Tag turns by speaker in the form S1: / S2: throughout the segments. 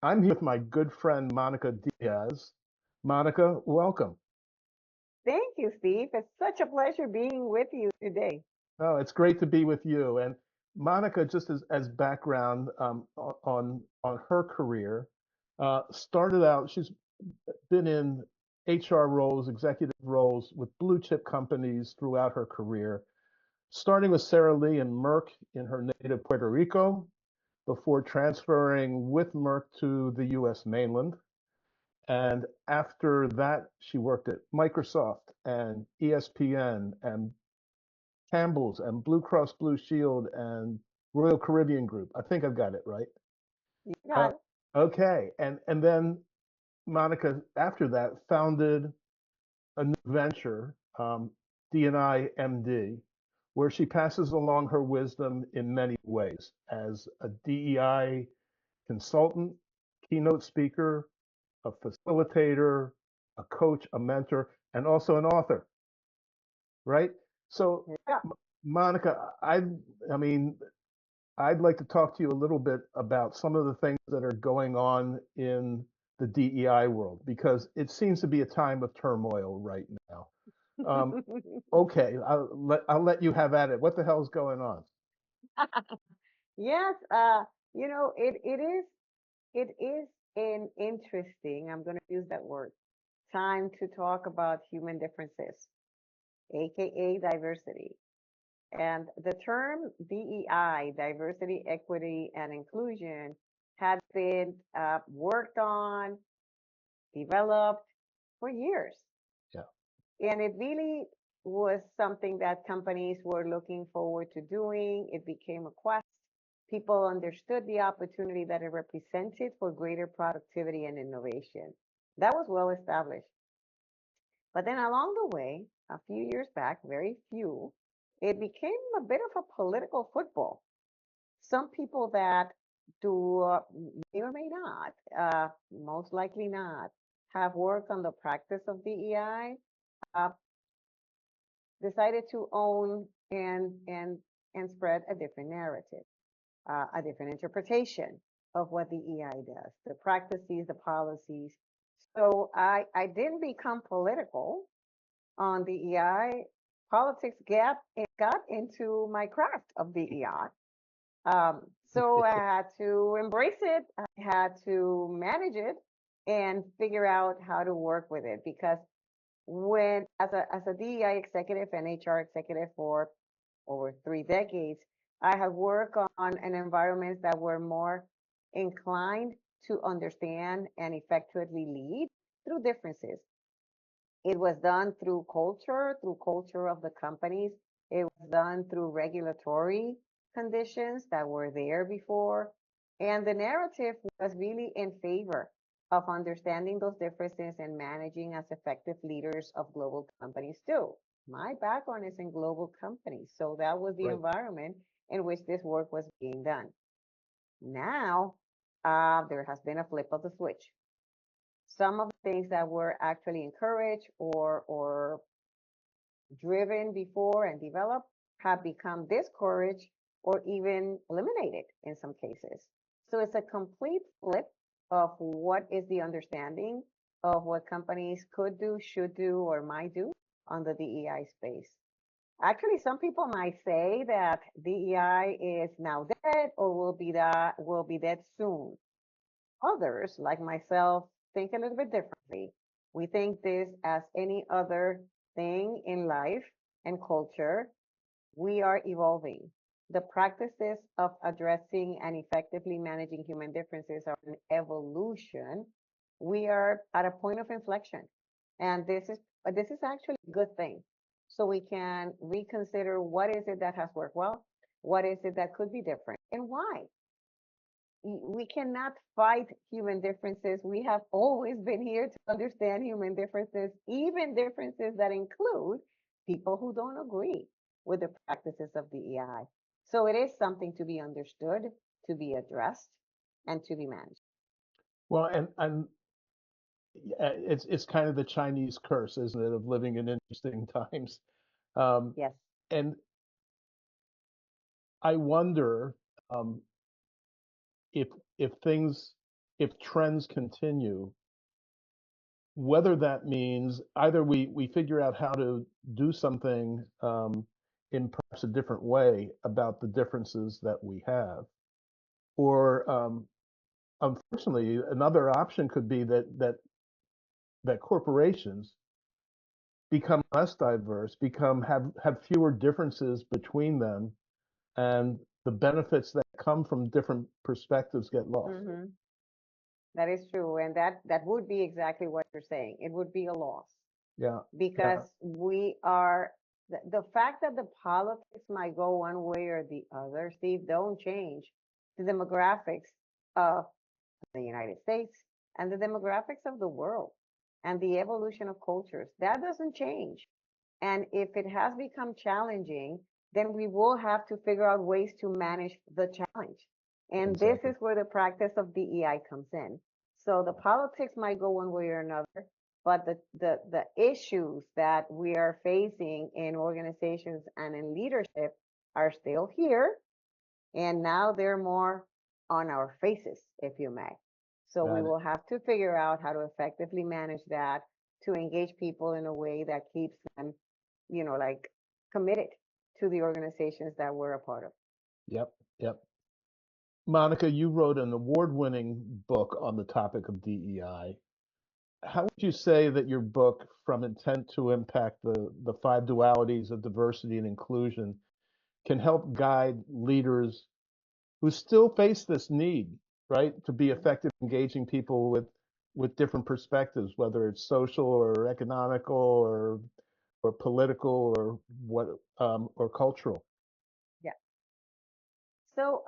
S1: I'm here with my good friend Monica Diaz. Monica, welcome.
S2: Thank you, Steve. It's such a pleasure being with you today.
S1: Oh, it's great to be with you. And Monica, just as background on her career, started out. She's been in HR roles, executive roles with blue chip companies throughout her career, starting with Sarah Lee and Merck in her native Puerto Rico before transferring with Merck to the U.S. mainland. And after that, she worked at Microsoft and ESPN and Campbell's and Blue Cross Blue Shield and Royal Caribbean Group. I think I've got it right.
S2: You
S1: Uh,
S2: got it.
S1: okay. And then Monica, after that, founded a new venture, DNI MD, where she passes along her wisdom in many ways as a DEI consultant, keynote speaker, a facilitator, a coach, a mentor, and also an author, right? So,
S2: Yeah.
S1: Monica, I mean, I'd like to talk to you a little bit about some of the things that are going on in the DEI world because it seems to be a time of turmoil right now. Um, okay, I'll let you have at it. What the hell's going on?
S2: Yes, it is an interesting, I'm going to use that word, time to talk about human differences, aka diversity. And the term DEI, diversity, equity, and inclusion, had been worked on, developed for years.
S1: Yeah,
S2: And it really was something that companies were looking forward to doing. It became a quest. People understood the opportunity that it represented for greater productivity and innovation. That was well established. But then along the way, a few years back, very few, it became a bit of a political football. Some people that do may or may not, most likely not, have worked on the practice of DEI, uh, decided to own and spread a different narrative, a different interpretation of what the EI does, the practices, the policies. So I didn't become political on the EI. Politics got into my craft of DEI. So I had to embrace it. I had to manage it and figure out how to work with it because when as a DEI executive and HR executive for over 3 decades, I have worked on an environments that were more inclined to understand and effectively lead through differences. It was done through culture of the companies. It was done through regulatory conditions that were there before. And the narrative was really in favor of understanding those differences and managing as effective leaders of global companies too. My background is in global companies, so that was the
S1: right.
S2: environment in which this work was being done. Now, there has been a flip of the switch. Some of the things that were actually encouraged or driven before and developed have become discouraged or even eliminated in some cases. So it's a complete flip of what is the understanding of what companies could do, should do, or might do on the DEI space. Actually, some people might say that DEI is now dead or will be dead soon. Others, like myself, think a little bit differently. We think this as any other thing in life and culture. We are evolving. The practices of addressing and effectively managing human differences are an evolution. We are at a point of inflection, and this is actually a good thing. So we can reconsider what is it that has worked well, what is it that could be different, and why we cannot fight human differences. We have always been here to understand human differences, even differences that include people who don't agree with the practices of DEI. So it is something to be understood, to be addressed, and to be managed.
S1: Well, and it's kind of the Chinese curse, isn't it, of living in interesting times. Um,
S2: Yes.
S1: and I wonder um, if if things. if trends continue, whether that means either we figure out how to do something in perhaps a different way about the differences that we have, or unfortunately, another option could be that corporations become less diverse, become have fewer differences between them, and the benefits that come from different perspectives get lost.
S2: Hmm. That is true, and that would be exactly what you're saying. It would be a loss
S1: Yeah,
S2: because
S1: yeah,
S2: we are the fact that the politics might go one way or the other, Steve, don't change the demographics of the United States and the demographics of the world and the evolution of cultures. That doesn't change. And if it has become challenging, then we will have to figure out ways to manage the challenge. And this
S1: exactly.
S2: is where the practice of DEI comes in. So the politics might go one way or another, but the issues that we are facing in organizations and in leadership are still here. And now they're more on our faces, if you may. So we
S1: Got it.
S2: will have to figure out how to effectively manage that to engage people in a way that keeps them, like committed to the organizations that we're a part of.
S1: Yep, yep. Monica, you wrote an award-winning book on the topic of DEI. How would you say that your book, From Intent to Impact, the five dualities of diversity and inclusion, can help guide leaders who still face this need, right, to be
S2: Mhm.
S1: effective engaging people with different perspectives, whether it's social or economical or political or what or cultural.
S2: Yeah. So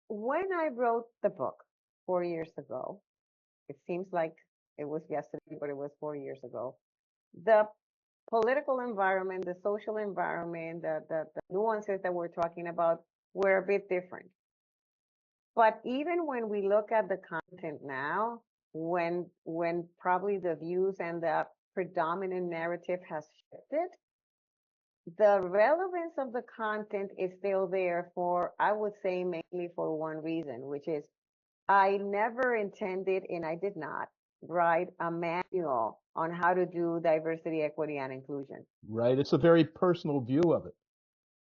S2: when I wrote the book 4 years ago, it seems like it was yesterday, but it was 4 years ago. The political environment, the social environment, the nuances that we're talking about were a bit different. But even when we look at the content now, when probably the views and the predominant narrative has shifted, the relevance of the content is still there for, I would say, mainly for one reason, which is I never intended, and I did not, write a manual on how to do diversity, equity, and inclusion.
S1: Right? It's a very personal view of it.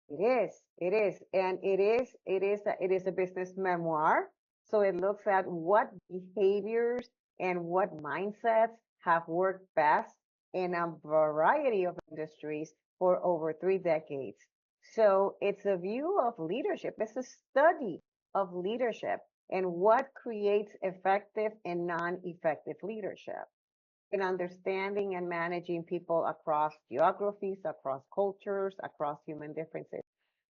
S2: It is, and it is a business memoir. So it looks at what behaviors and what mindsets have worked best in a variety of industries for over 3 decades. So it's a view of leadership. It's a study of leadership and what creates effective and non-effective leadership in understanding and managing people across geographies, across cultures, across human differences.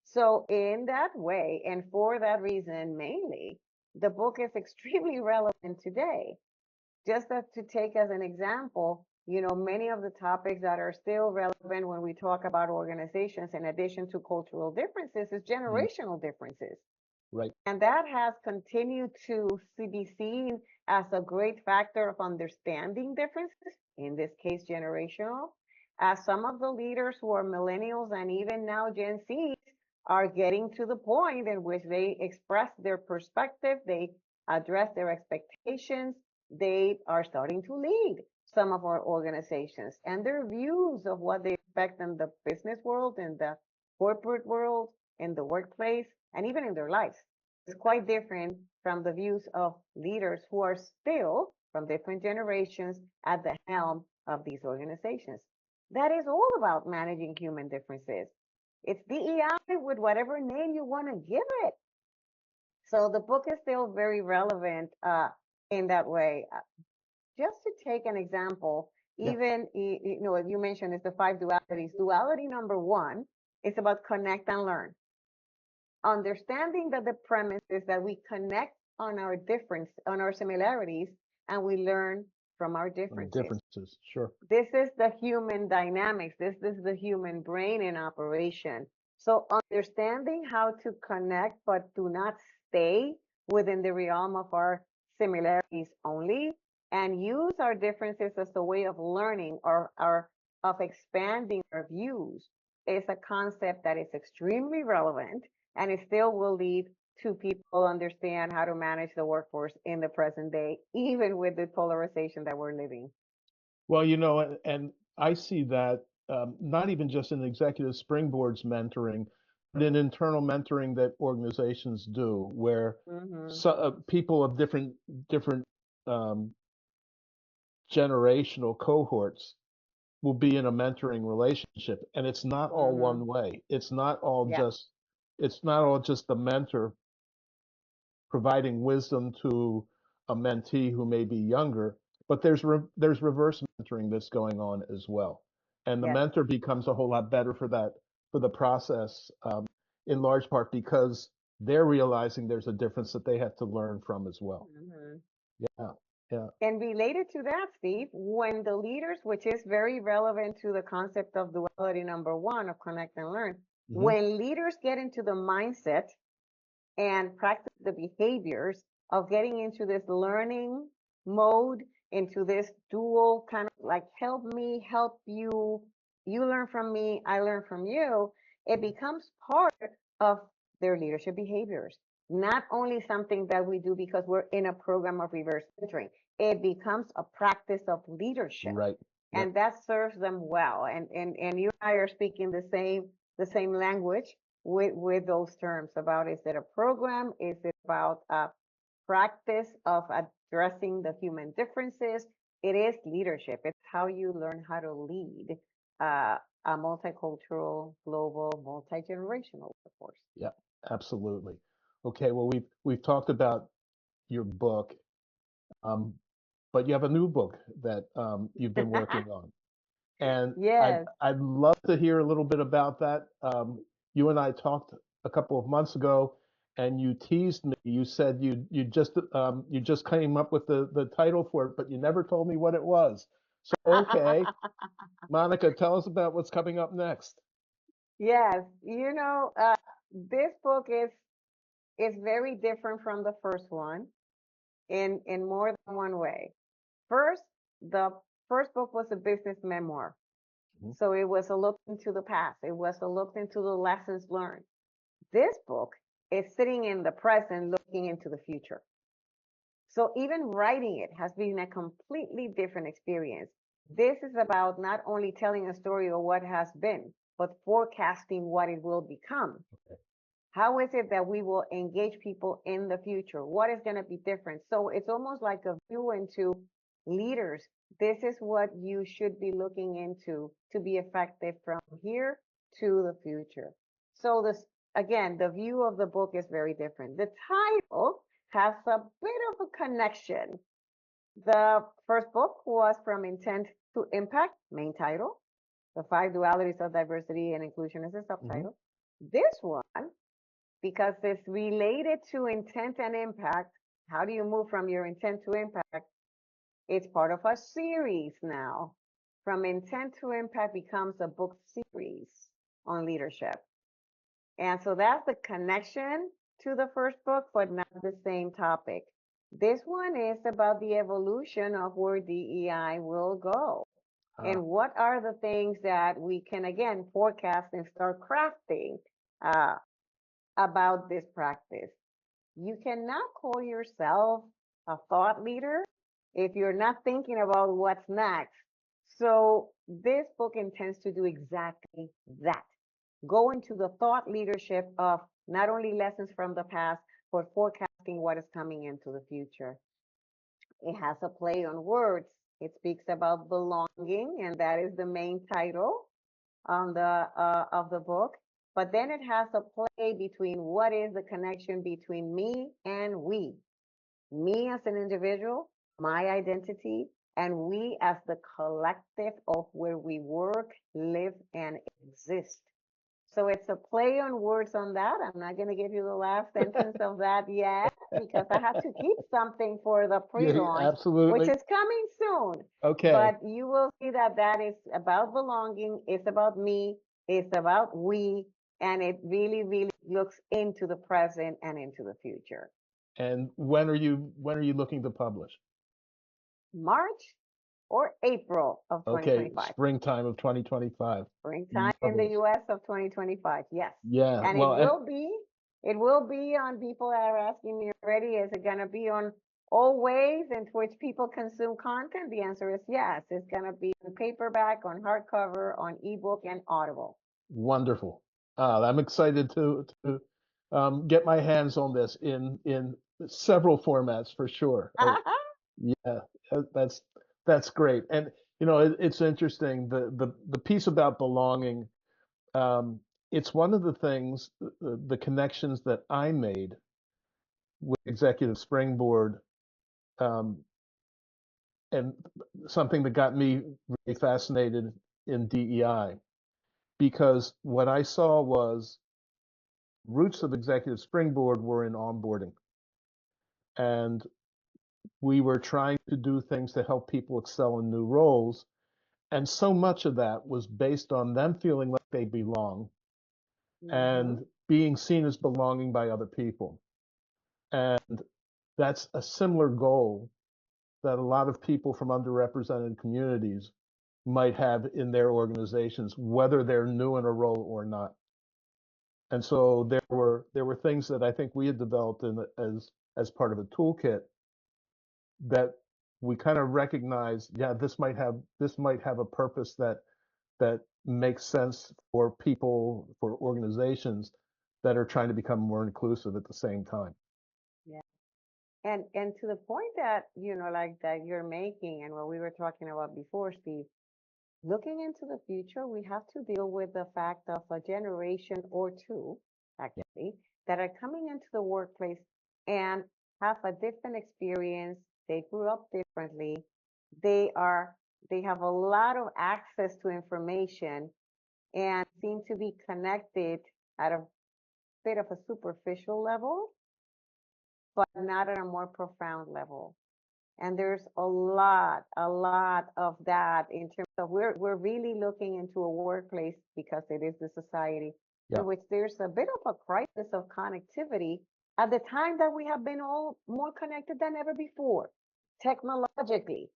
S2: So, in that way, and for that reason mainly, the book is extremely relevant today. Just as to take as an example, many of the topics that are still relevant when we talk about organizations, in addition to cultural differences, is
S1: Mm,
S2: generational differences.
S1: right.
S2: And that has continued to be seen as a great factor of understanding differences, in this case, generational, as some of the leaders who are millennials and even now Gen Zs are getting to the point in which they express their perspective, they address their expectations, they are starting to lead some of our organizations and their views of what they expect in the business world, in the corporate world, in the workplace, and even in their lives is quite different from the views of leaders who are still from different generations at the helm of these organizations. That is all about managing human differences. It's DEI with whatever name you want to give it. So the book is still very relevant in that way. Just to take an example,
S1: Yeah.
S2: even you mentioned it's the five dualities. Duality number one is about connect and learn, understanding that the premise is that we connect on our difference, on our similarities, and we learn from our
S1: And the
S2: differences.
S1: differences. Sure.
S2: This is the human dynamics. This is the human brain in operation. So understanding how to connect, but do not stay within the realm of our similarities only, and use our differences as a way of learning or of expanding our views is a concept that is extremely relevant and it still will lead to people understand how to manage the workforce in the present day, even with the polarization that we're living.
S1: Well, and I see that not even just in executive springboards mentoring, but in internal mentoring that organizations do, where
S2: Hmm.
S1: people of different um, generational cohorts will be in a mentoring relationship, and it's not all
S2: Hmm.
S1: one way.
S2: Yeah.
S1: It's not all just the mentor providing wisdom to a mentee who may be younger, but there's reverse mentoring that's going on as well, and the
S2: Yes.
S1: mentor becomes a whole lot better for the process, in large part because they're realizing there's a difference that they have to learn from as well.
S2: Hmm.
S1: Yeah, yeah.
S2: And related to that, Steve, when the leaders, which is very relevant to the concept of duality number one of connect and learn,
S1: Hmm.
S2: when leaders get into the mindset and practice the behaviors of getting into this learning mode, into this dual kind of like help me, help you, you learn from me, I learn from you, it becomes part of their leadership behaviors. Not only something that we do because we're in a program of reverse mentoring, it becomes a practice of leadership.
S1: Right. Yep.
S2: And that serves them well. And you and I are speaking the same language with those terms about, is it a program? Is it about a practice of addressing the human differences? It is leadership. It's how you learn how to lead uh, a multicultural, global, multi-generational workforce.
S1: Yep. Absolutely. Okay. Well, we've talked about your book, um, but you have a new book that you've been working on. And
S2: Yes.
S1: I'd love to hear a little bit about that. You and I talked a couple of months ago, and you teased me. You said you just came up with the title for it, but you never told me what it was. So okay, Monica, tell us about what's coming up next.
S2: Yes. This book is very different from the first one in more than one way. First, the first book was a business memoir.
S1: Mhm.
S2: So it was a look into the past. It was a look into the lessons learned. This book is sitting in the present, looking into the future. So even writing it has been a completely different experience. This is about not only telling a story of what has been, but forecasting what it will become. How is it that we will engage people in the future? What is going to be different? So it's almost like a view into leaders. This is what you should be looking into to be effective from here to the future. So this, again, the view of the book is very different. The title has a bit of a connection. The first book was From Intent to Impact, main title. The Five Dualities of Diversity and Inclusion is a
S1: Hmm.
S2: subtitle. This one, because it's related to intent and impact. How do you move from your intent to impact? It's part of a series now. From intent to impact becomes a book series on leadership. And so that's the connection to the first book, but not the same topic. This one is about the evolution of where DEI will go.
S1: Ah,
S2: And what are the things that we can, again, forecast and start crafting uh, about this practice? You cannot call yourself a thought leader if you're not thinking about what's next. So this book intends to do exactly that. Go into the thought leadership of not only lessons from the past, but forecasting what is coming into the future. It has a play on words. It speaks about belonging, and that is the main title on the of the book. But then it has a play between what is the connection between me and we, me as an individual, my identity, and we as the collective of where we work, live, and exist. So it's a play on words on that. I'm not going to give you the last sentence of that yet because I have to keep something for the
S1: yeah,
S2: pre-launch, which
S1: absolutely.
S2: is coming soon.
S1: Okay.
S2: But you will see that that is about belonging. It's about me. It's about we. And it really, really looks into the present and into the future.
S1: And when are you looking to publish?
S2: March or April of
S1: Okay,
S2: 2025.
S1: springtime of 2025.
S2: Springtime in the
S1: Marvelous.
S2: US of 2025. Yes.
S1: Yeah.
S2: And it
S1: Well, and
S2: will be. It will be on, people are asking me already, is it going to be on all ways in which people consume content? The answer is yes. It's going to be on paperback, on hardcover, on ebook, and Audible.
S1: Wonderful. I'm excited to get my hands on this in several formats for sure. Yeah, that's great. And it's interesting, the piece about belonging. Um, it's one of the things, the connections that I made with Executive Springboard, um, and something that got me really fascinated in DEI, because what I saw was roots of Executive Springboard were in onboarding, and we were trying to do things to help people excel in new roles. And so much of that was based on them feeling like they belong
S2: Mm-hmm.
S1: and being seen as belonging by other people. And that's a similar goal that a lot of people from underrepresented communities might have in their organizations, whether they're new in a role or not. And so there were things that I think we had developed as part of a toolkit that we kind of recognize, yeah, this might have a purpose that makes sense for people, for organizations that are trying to become more inclusive at the same time.
S2: Yeah. And to the point that, like that you're making and what we were talking about before, Steve, looking into the future, we have to deal with the fact of a generation or two,
S1: Yeah.
S2: actually, that are coming into the workplace and have a different experience. They grew up differently. They are, they have a lot of access to information and seem to be connected at a bit of a superficial level, but not at a more profound level. And there's a lot of that in terms of we're really looking into a workplace because it is the society
S1: Yeah.
S2: in which there's a bit of a crisis of connectivity at the time that we have been all more connected than ever before, technologically,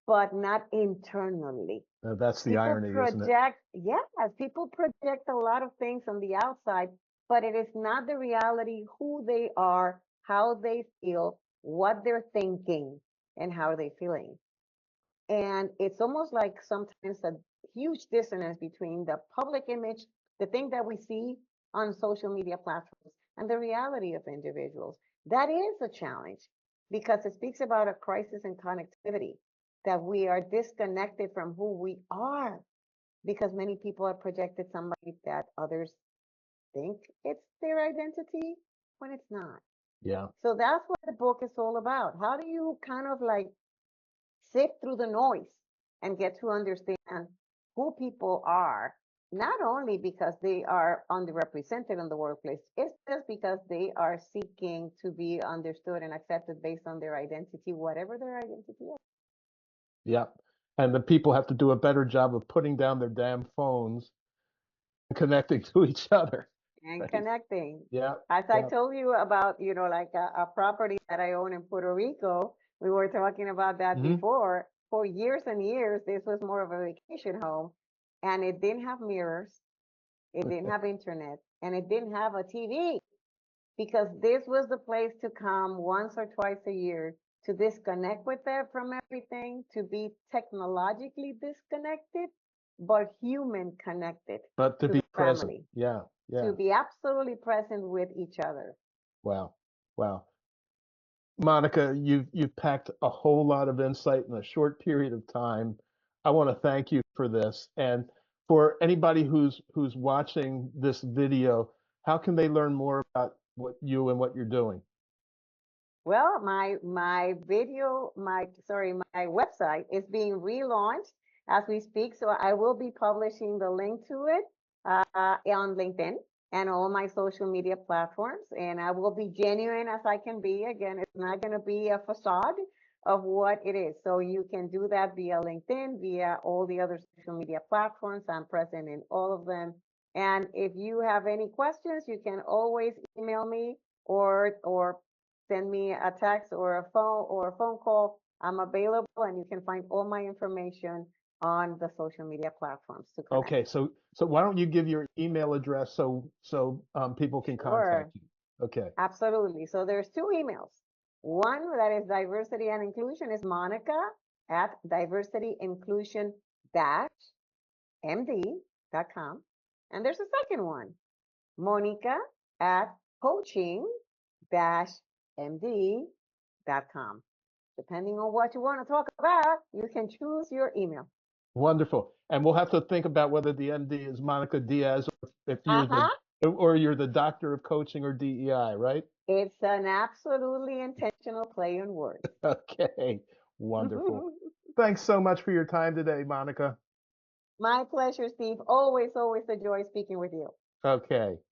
S2: but not internally.
S1: That's the
S2: People
S1: irony, isn't it?
S2: project, yes, people project a lot of things on the outside, but it is not the reality who they are, how they feel, what they're thinking, and how are they feeling. And it's almost like sometimes a huge dissonance between the public image, the thing that we see on social media platforms, and the reality of individuals. That is a challenge because it speaks about a crisis in connectivity, that we are disconnected from who we are because many people are projected somebody that others think it's their identity when it's not.
S1: Yeah.
S2: So that's what the book is all about. How do you kind of like sift through the noise and get to understand who people are, not only because they are underrepresented in the workplace, it's just because they are seeking to be understood and accepted based on their identity, whatever their identity is,
S1: Yeah. And the people have to do a better job of putting down their damn phones and connecting to each other.
S2: and
S1: Right.
S2: connecting.
S1: Yeah.
S2: As I
S1: Yeah.
S2: told you about, like a property that I own in Puerto Rico, we were talking about that
S1: Hmm.
S2: before. For years and years, this was more of a vacation home, and it didn't have mirrors, it didn't have internet, and it didn't have a TV because this was the place to come once or twice a year to disconnect with it from everything, to be technologically disconnected, but human connected
S1: But to
S2: to
S1: be
S2: the
S1: present.
S2: family,
S1: Yeah.
S2: to
S1: Yeah.
S2: be absolutely present with each other.
S1: Wow. Wow. Monica, you've packed a whole lot of insight in a short period of time. I want to thank you for this. And for anybody who's watching this video, how can they learn more about what you and what you're doing?
S2: Well, my website is being relaunched as we speak. So I will be publishing the link to it on LinkedIn and all my social media platforms. And I will be genuine as I can be. Again, it's not going to be a facade of what it is. So you can do that via LinkedIn, via all the other social media platforms. I'm present in all of them. And if you have any questions, you can always email me or send me a text or a phone call. I'm available and you can find all my information on the social media platforms to connect.
S1: Okay, so why don't you give your email address so people can contact
S2: Sure.
S1: you? Okay.
S2: Absolutely. So there's two emails. One that is diversity and inclusion is Monica at diversityinclusion-md.com. And there's a second one, Monica at coaching-md.com. Depending on what you want to talk about, you can choose your email.
S1: Wonderful. And we'll have to think about whether the MD is Monica Diaz or if you're the
S2: Uh-huh.
S1: or you're the doctor of coaching or DEI, right?
S2: It's an absolutely intentional play on words.
S1: Okay. Wonderful. Thanks so much for your time today, Monica.
S2: My pleasure, Steve. Always, always a joy speaking with you.
S1: Okay.